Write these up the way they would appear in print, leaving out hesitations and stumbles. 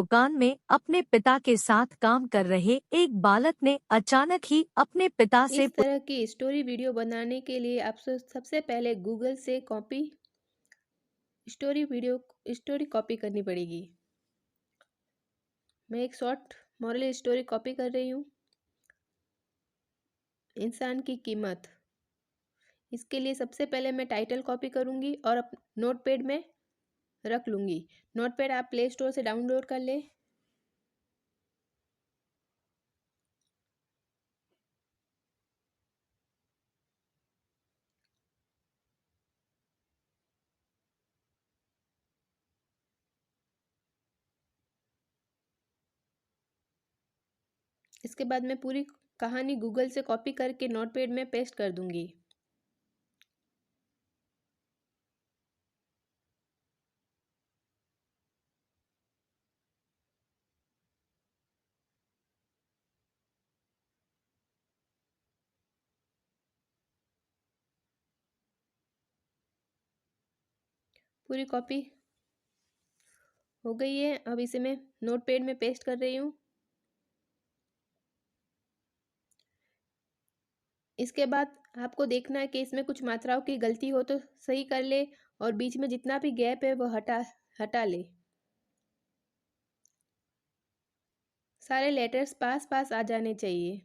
दुकान में अपने पिता के साथ काम कर रहे एक बालक ने अचानक ही अपने पिता से इस तरह की स्टोरी वीडियो बनाने के लिए आपको सबसे पहले गूगल से स्टोरी कॉपी करनी पड़ेगी। मैं एक शॉर्ट मॉरल स्टोरी कॉपी कर रही हूँ। इंसान की कीमत। इसके लिए सबसे पहले मैं टाइटल कॉपी करूँगी और नोटपैड में रख लूँगी। नोटपैड आप प्ले स्टोर से डाउनलोड कर लें। इसके बाद मैं पूरी कहानी गूगल से कॉपी करके नोटपैड में पेस्ट कर दूँगी। पूरी कॉपी हो गई है। अब इसे मैं नोटपैड में पेस्ट कर रही हूँ। इसके बाद आपको देखना है कि इसमें कुछ मात्राओं की गलती हो तो सही कर ले और बीच में जितना भी गैप है वो हटा ले। सारे लेटर्स पास पास आ जाने चाहिए।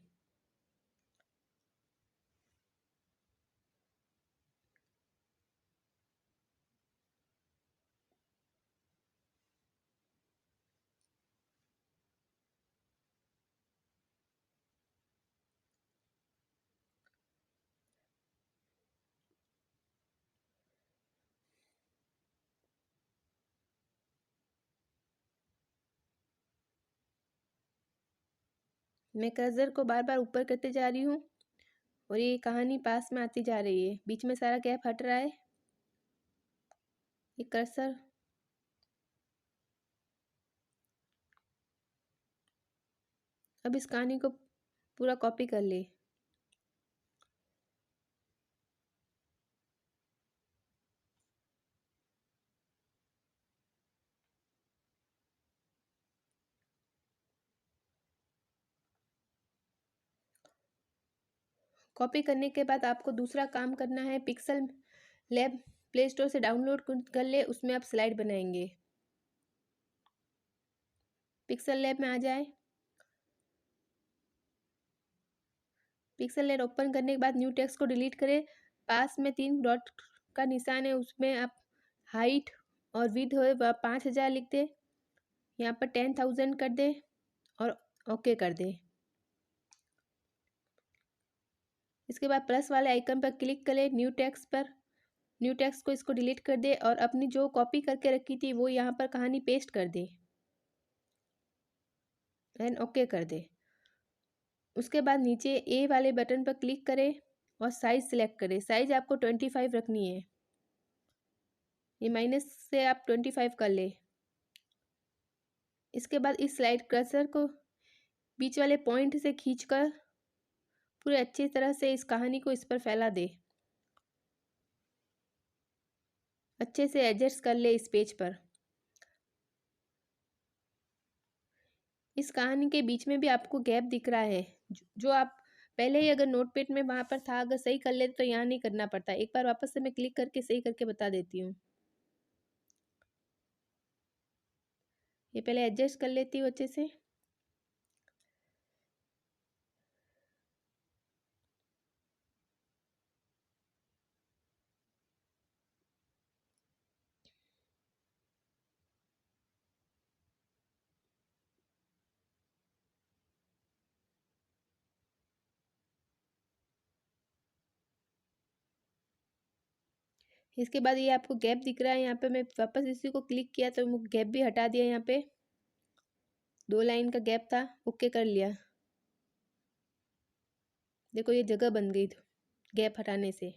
मैं कर्सर को बार बार ऊपर करते जा रही हूँ और ये कहानी पास में आती जा रही है। बीच में सारा गैप हट रहा है। ये कर्सर अब इस कहानी को पूरा कॉपी कर ले। कॉपी करने के बाद आपको दूसरा काम करना है। पिक्सल लैब प्ले स्टोर से डाउनलोड कर ले, उसमें आप स्लाइड बनाएंगे। पिक्सल लैब में आ जाए। पिक्सल लैब ओपन करने के बाद न्यू टेक्स्ट को डिलीट करें। पास में 3 डॉट का निशान है, उसमें आप हाइट और विड्थ हो 5000 लिख दे। यहाँ पर 10,000 कर दे और ओके कर दे। इसके बाद प्लस वाले आइकन पर क्लिक करें न्यू टेक्स्ट पर। न्यू टेक्स्ट को इसको डिलीट कर दे और अपनी जो कॉपी करके रखी थी वो यहाँ पर कहानी पेस्ट कर दे एंड ओके कर दे। उसके बाद नीचे ए वाले बटन पर क्लिक करें और साइज सिलेक्ट करें। साइज आपको 25 रखनी है। ये माइनस से आप 25 कर ले। इसके बाद इस स्लाइड कर्सर को बीच वाले पॉइंट से खींचकर पूरे अच्छी तरह से इस कहानी को इस पर फैला दे। अच्छे से एडजस्ट कर ले इस पेज पर। इस कहानी के बीच में भी आपको गैप दिख रहा है, जो आप पहले ही अगर नोटपैड में वहाँ पर था, अगर सही कर लेते तो यहाँ नहीं करना पड़ता। एक बार वापस से मैं क्लिक करके सही करके बता देती हूँ। ये पहले एडजस्ट कर लेती हूँ अच्छे से। इसके बाद ये आपको गैप दिख रहा है, यहाँ पे मैं वापस इसी को क्लिक किया तो गैप भी हटा दिया। यहाँ पे 2 लाइन का गैप था, ओके कर लिया। देखो ये जगह बन गई गैप हटाने से।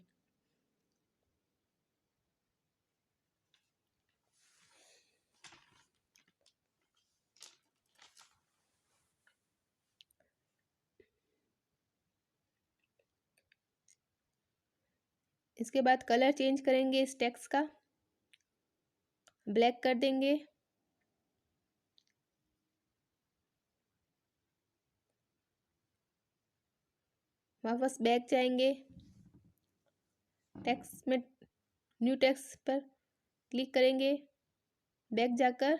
इसके बाद कलर चेंज करेंगे इस टेक्स्ट का, ब्लैक कर देंगे। वापस बैक जाएंगे, टेक्स्ट में न्यू टेक्स्ट पर क्लिक करेंगे, बैक जाकर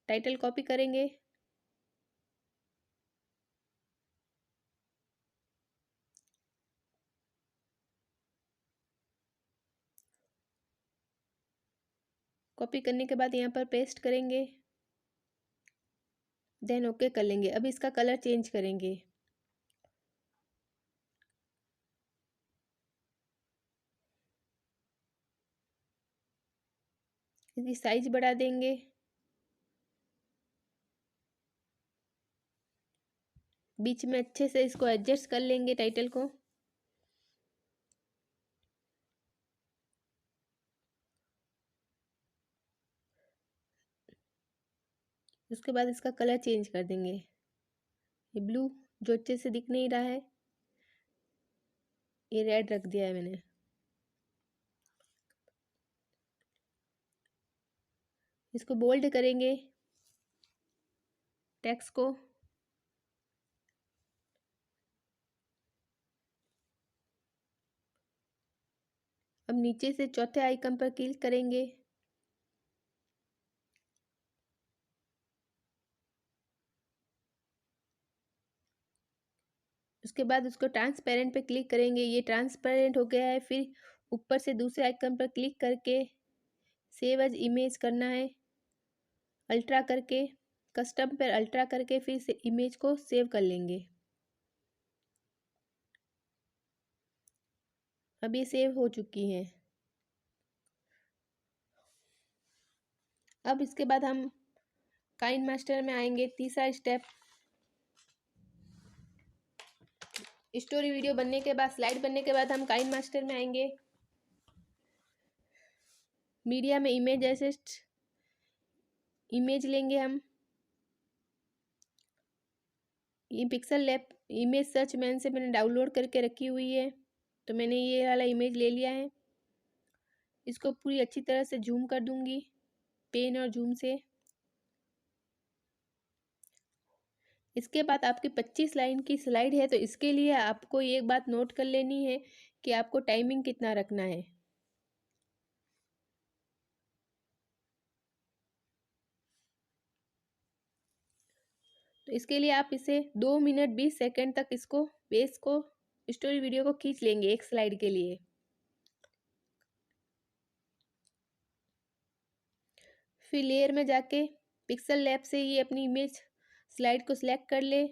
टाइटल कॉपी करेंगे, कॉपी करने के बाद यहाँ पर पेस्ट करेंगे, देन ओके कर लेंगे। अब इसका कलर चेंज करेंगे। इसकी साइज बढ़ा देंगे, बीच में अच्छे से इसको एडजस्ट कर लेंगे टाइटल को। उसके बाद इसका कलर चेंज कर देंगे। ये ब्लू जो अच्छे से दिख नहीं रहा है, ये रेड रख दिया है मैंने। इसको बोल्ड करेंगे टेक्स्ट को। अब नीचे से चौथे आइकन पर क्लिक करेंगे, उसके बाद उसको ट्रांसपेरेंट पे क्लिक करेंगे। ये ट्रांसपेरेंट हो गया है। फिर ऊपर से दूसरे आइकन पर क्लिक करके सेव एज इमेज करना है, अल्ट्रा करके, कस्टम पर अल्ट्रा करके फिर से इमेज को सेव कर लेंगे। अब ये सेव हो चुकी है। अब इसके बाद हम काइन मास्टर में आएंगे। तीसरा स्टेप, स्टोरी वीडियो बनने के बाद, स्लाइड बनने के बाद हम काइन मास्टर में आएंगे। मीडिया में इमेज असिस्ट इमेज लेंगे हम। ये pixel lab image search man से मैंने डाउनलोड करके रखी हुई है, तो मैंने ये वाला इमेज ले लिया है। इसको पूरी अच्छी तरह से जूम कर दूंगी पेन और जूम से। इसके बाद आपकी 25 लाइन की स्लाइड है, तो इसके लिए आपको एक बात नोट कर लेनी है कि आपको टाइमिंग कितना रखना है। तो इसके लिए आप इसे 2 मिनट 20 सेकंड तक इसको बेस को स्टोरी वीडियो को खींच लेंगे एक स्लाइड के लिए। फिर लेयर में जाके पिक्सल लैब से ये अपनी इमेज स्लाइड को सिलेक्ट कर ले,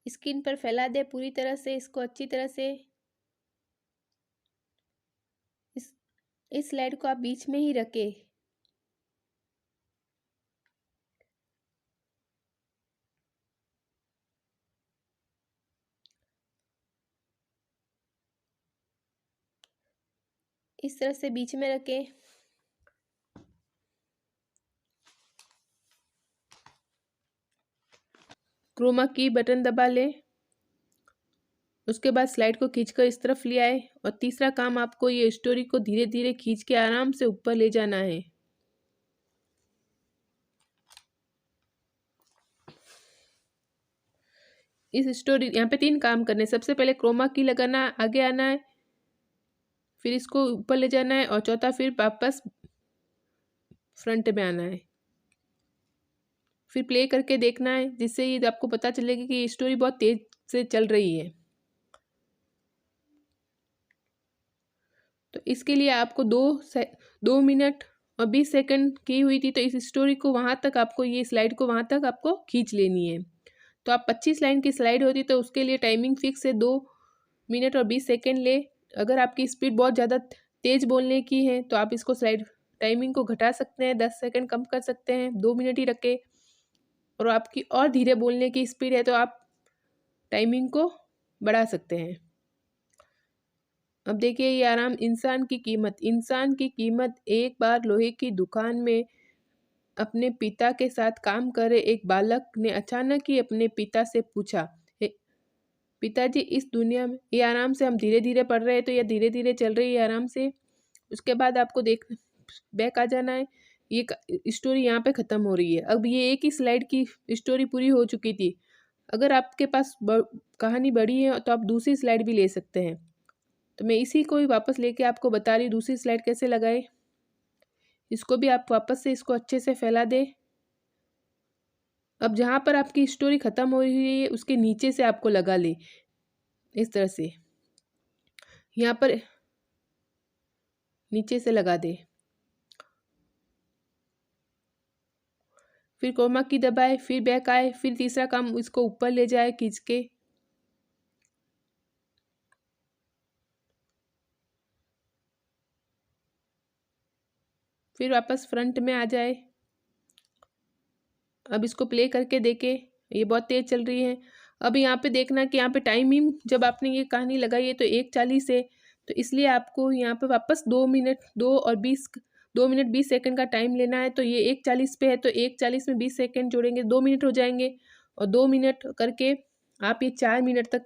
स्क्रीन पर फैला दे पूरी तरह से। इसको अच्छी तरह से इस स्लाइड को आप बीच में ही रखें। इस तरह से बीच में रखें। क्रोमा की बटन दबा लें। उसके बाद स्लाइड को खींचकर इस तरफ ले आए। और तीसरा काम, आपको ये स्टोरी को धीरे धीरे खींच के आराम से ऊपर ले जाना है। इस स्टोरी यहाँ पे 3 काम करने। सबसे पहले क्रोमा की लगाना, आगे आना है, फिर इसको ऊपर ले जाना है, और चौथा फिर वापस फ्रंट में आना है। फिर प्ले करके देखना है, जिससे ये आपको पता चलेगा कि ये स्टोरी बहुत तेज से चल रही है। तो इसके लिए आपको 2 मिनट और 20 सेकंड की हुई थी, तो इस स्टोरी को वहाँ तक आपको, ये स्लाइड को वहाँ तक आपको खींच लेनी है। तो आप 25 लाइन की स्लाइड होती तो उसके लिए टाइमिंग फिक्स है 2 मिनट और 20 सेकंड ले। अगर आपकी स्पीड बहुत ज़्यादा तेज़ बोलने की है तो आप इसको स्लाइड टाइमिंग को घटा सकते हैं, 10 सेकंड कम कर सकते हैं, 2 मिनट ही रखें। और आपकी और धीरे बोलने की स्पीड है तो आप टाइमिंग को बढ़ा सकते हैं। अब देखिए ये आराम। इंसान की कीमत। एक बार लोहे की दुकान में अपने पिता के साथ काम कर रहे एक बालक ने अचानक ही अपने पिता से पूछा, पिताजी इस दुनिया में, ये आराम से हम धीरे धीरे पढ़ रहे हैं तो ये धीरे धीरे चल रही है आराम से। उसके बाद आपको बैक आ जाना है। ये स्टोरी यहाँ पे ख़त्म हो रही है। अब ये एक ही स्लाइड की स्टोरी पूरी हो चुकी थी। अगर आपके पास कहानी बड़ी है तो आप दूसरी स्लाइड भी ले सकते हैं। तो मैं इसी को ही वापस लेके आपको बता रही हूँ दूसरी स्लाइड कैसे लगाए। इसको भी आप वापस से इसको अच्छे से फैला दें। अब जहाँ पर आपकी स्टोरी ख़त्म हो रही है उसके नीचे से आपको लगा ले, इस तरह से यहाँ पर नीचे से लगा दे। फिर कोमा की दबाए, फिर बैक आए, फिर तीसरा काम इसको ऊपर ले जाए खींच के। फिर वापस फ्रंट में आ जाए। अब इसको प्ले करके देखे, ये बहुत तेज़ चल रही है। अब यहाँ पे देखना कि यहाँ पे टाइमिंग जब आपने ये कहानी लगाई है तो 1:40 है, तो इसलिए आपको यहाँ पे वापस 2 मिनट 20 सेकंड का टाइम लेना है। तो ये 1:40 पे है तो 1:40 में 20 सेकंड जोड़ेंगे, 2 मिनट हो जाएंगे। और 2 मिनट करके आप ये 4 मिनट तक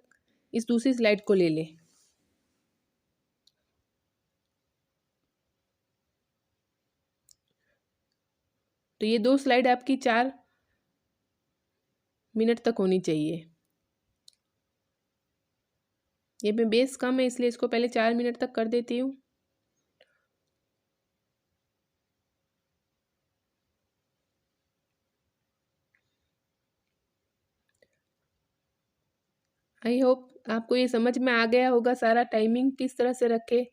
इस दूसरी स्लाइड को ले लें। तो ये 2 स्लाइड आपकी 4 मिनट तक होनी चाहिए। ये में बेस कम है इसलिए इसको पहले 4 मिनट तक कर देती हूँ। आई होप आपको ये समझ में आ गया होगा सारा टाइमिंग किस तरह से रखे।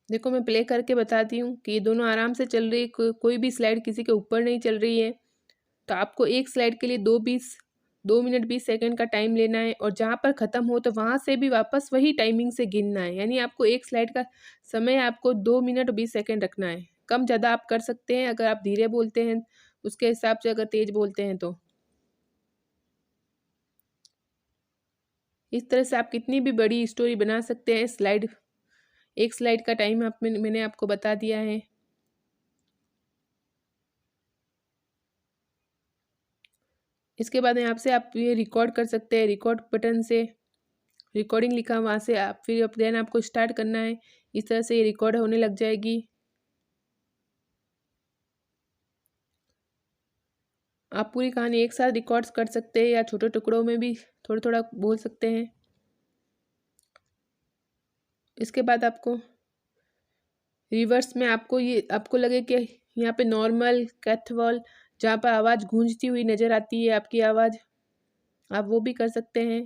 देखो मैं प्ले करके बताती हूँ कि ये दोनों आराम से चल रही है, कोई भी स्लाइड किसी के ऊपर नहीं चल रही है। तो आपको एक स्लाइड के लिए 2 मिनट 20 सेकंड का टाइम लेना है और जहाँ पर ख़त्म हो तो वहाँ से भी वापस वही टाइमिंग से गिनना है। यानी आपको एक स्लाइड का समय आपको 2 मिनट 20 सेकंड रखना है। कम ज़्यादा आप कर सकते हैं अगर आप धीरे बोलते हैं उसके हिसाब से, अगर तेज़ बोलते हैं तो। इस तरह से आप कितनी भी बड़ी स्टोरी बना सकते हैं। एक स्लाइड का टाइम मैंने आपको बता दिया है। इसके बाद यहाँ से आप ये रिकॉर्ड कर सकते हैं, रिकॉर्ड बटन से रिकॉर्डिंग लिखा वहाँ से आप फिर देन आपको स्टार्ट करना है। इस तरह से ये रिकॉर्ड होने लग जाएगी। आप पूरी कहानी एक साथ रिकॉर्ड्स कर सकते हैं या छोटे टुकड़ों में भी थोड़ा थोड़ा बोल सकते हैं। इसके बाद आपको रिवर्स में आपको लगे कि यहाँ पे नॉर्मल कैथवॉल जहाँ पर आवाज़ गूंजती हुई नज़र आती है आपकी आवाज़, आप वो भी कर सकते हैं।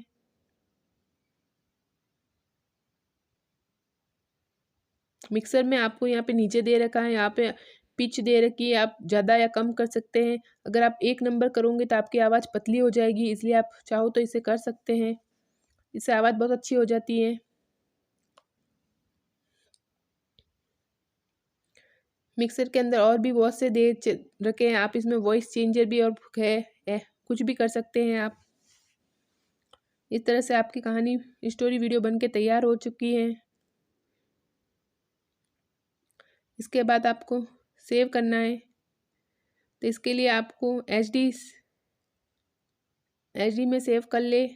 मिक्सर में आपको यहाँ पे नीचे दे रखा है, यहाँ पे पिच दे रखी है, आप ज़्यादा या कम कर सकते हैं। अगर आप 1 नंबर करोगे तो आपकी आवाज़ पतली हो जाएगी, इसलिए आप चाहो तो इसे कर सकते हैं। इससे आवाज़ बहुत अच्छी हो जाती है। मिक्सर के अंदर और भी बहुत से दे रखे हैं, आप इसमें वॉइस चेंजर भी और कुछ भी कर सकते हैं आप। इस तरह से आपकी कहानी स्टोरी वीडियो बन के तैयार हो चुकी है। इसके बाद आपको सेव करना है, तो इसके लिए आपको एचडी में सेव कर ले।